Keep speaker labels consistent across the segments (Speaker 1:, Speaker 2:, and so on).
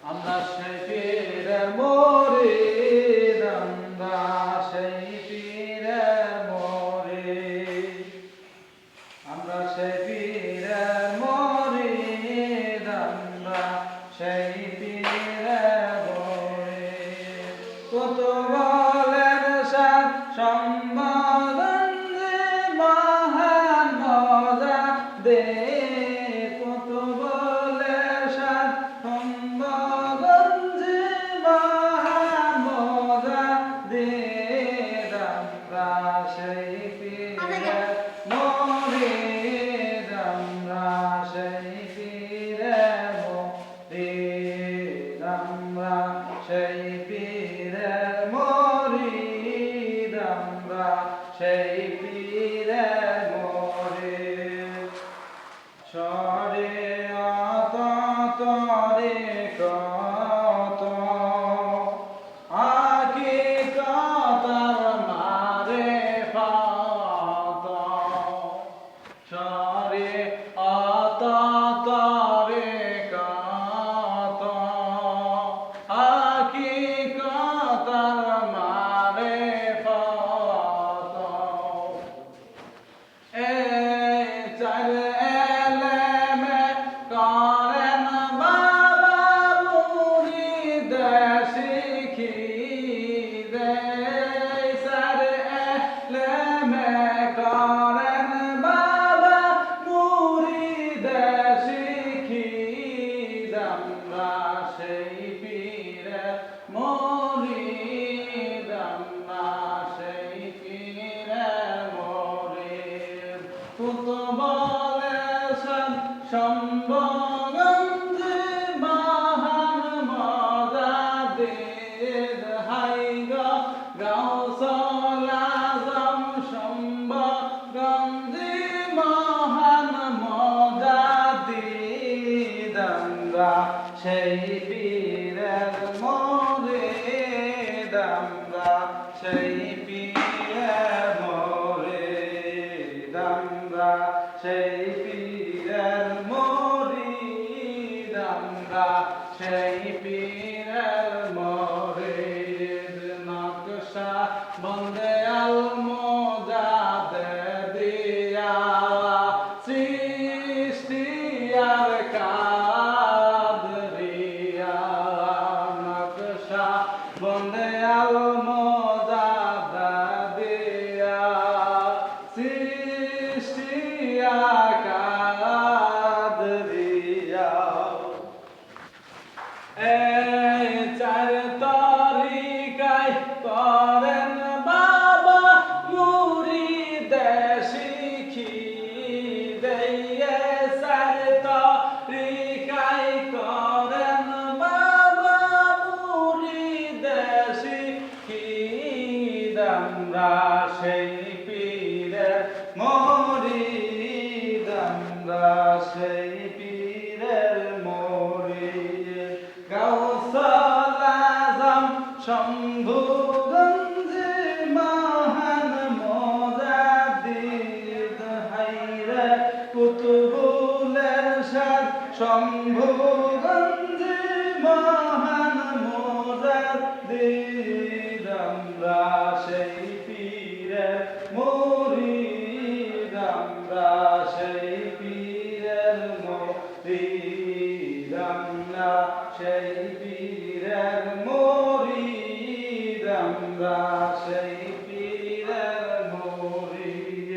Speaker 1: আমরা সেই পীরের মুরিদ, আমরা সেই পীরের মুরিদ, আমরা সেই পীরের মুরিদ, আমরা সেই পীরের মুরিদ। কত বলেন সাত সম্বোধন যে মহান মজা দে, কত বলে সাত সম্বোধন যে মহান মজা দে, আমরা সেই পীরের মুরিদ, আমরা সেই পীরের মুরিদ, আমরা সেই পীরের মুরিদ, আমরা সেই পীরের মুরিদ। শরিয়ত তরিকত হাকিকত মারিফত, শরিয়ত তরিকত হাকিকত মারিফত, এই চার এলেমে করেন বাবা মুরিদ শিখিদ, এই চার এলেমে করেন বাবা মুরিদ শিখিদ, আমরা সেই পীরের মুরিদ, আমরা সেই পীরের মুরিদ। কত বলেছেন সম্বোধন যে মহান মজা দে, হাই গো গাউসুল আজম সম্বোধন যে মহান মজা দে, আমরা সেই পীরের মুরিদ, আমরা সেই পীরের মুরিদ, আমরা সেই পীরের মুরিদ, আমরা সেই পীরের মুরিদ। নকশা বন্দে আল মুজাদ্দিদ দিয়া সৃষ্টি আর কাদরিয়া, নকশা বন্দে আল মুজাদ্দিদ দিয়া সৃষ্টি আর কাদরিয়া, এই চার তরিকায় করেন বাবা মুরিদ শিখিদ, এই চার তরিকায় করেন বাবা মুরিদ শিখিদ, আমরা সেই পীরের মুরিদ, আমরা সেই পীরের মুরিদ। গাউসুল আজম সম্বোধন যে মহান মুজাদ্দিদ, হাইরে কুতুবুল ইরশাদ সম্বোধন যে মহান মুজাদ্দিদ, আমরা সেই পীরের মুরিদ, আমরা সেই পীরের মুরিদ, আমরা সেই পীরের মুরিদ, আমরা সেই পীরের মুরিদ।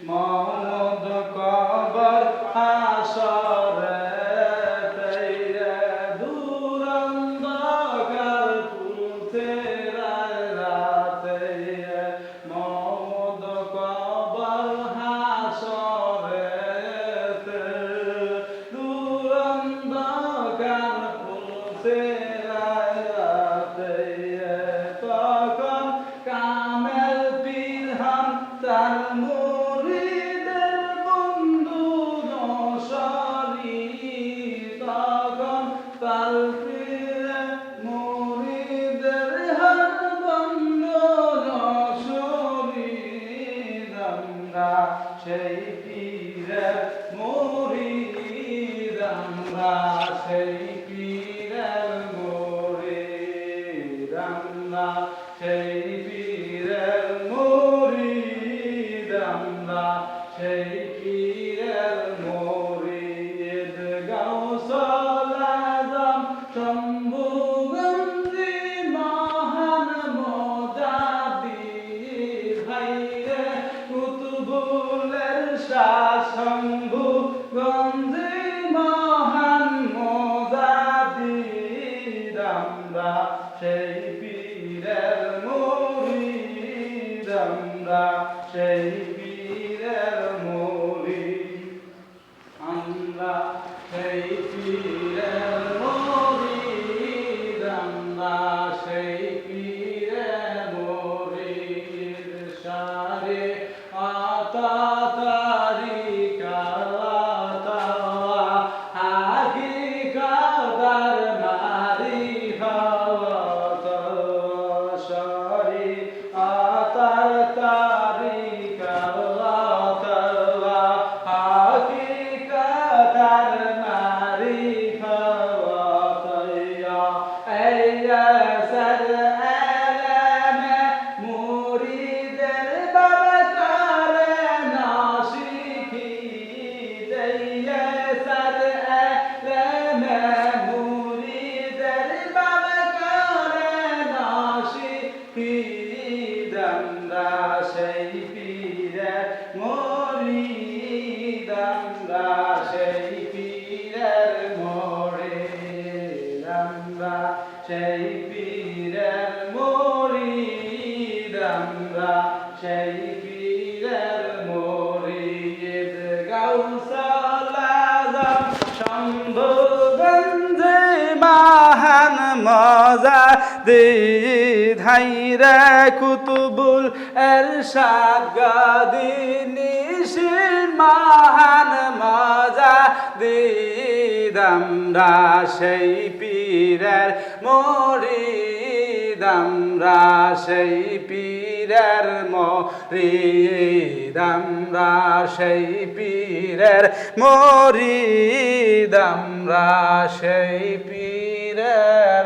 Speaker 1: মওদ কবর হাসরে তেরে দূর অন্ধকার পুরতে রাতে, মওদ কবর হাসরে দূর অন্ধকার পুরতে রাতে, তখন কামেল পীর হন তার মুরিদের বন্ধু নশরি, তখন তার পীরের মুরিদের হন বন্ধু নশরি, আমরা সেই পীরের মুরিদ, আমরা সেই পীরের সেই পীরের মুরিদ আমরা সেই পীরের মুরিদ গাউসুল আজম শম্ভুগঞ্জে মহান মজা হাইরে কুতুবুল এরশাদ গাদি নিশির মহান মজা আমরা সেই পীরের মুরিদ আমরা সেই পীরের মুরিদ আমরা সেই পীরের মুরিদ আমরা সেই পীরের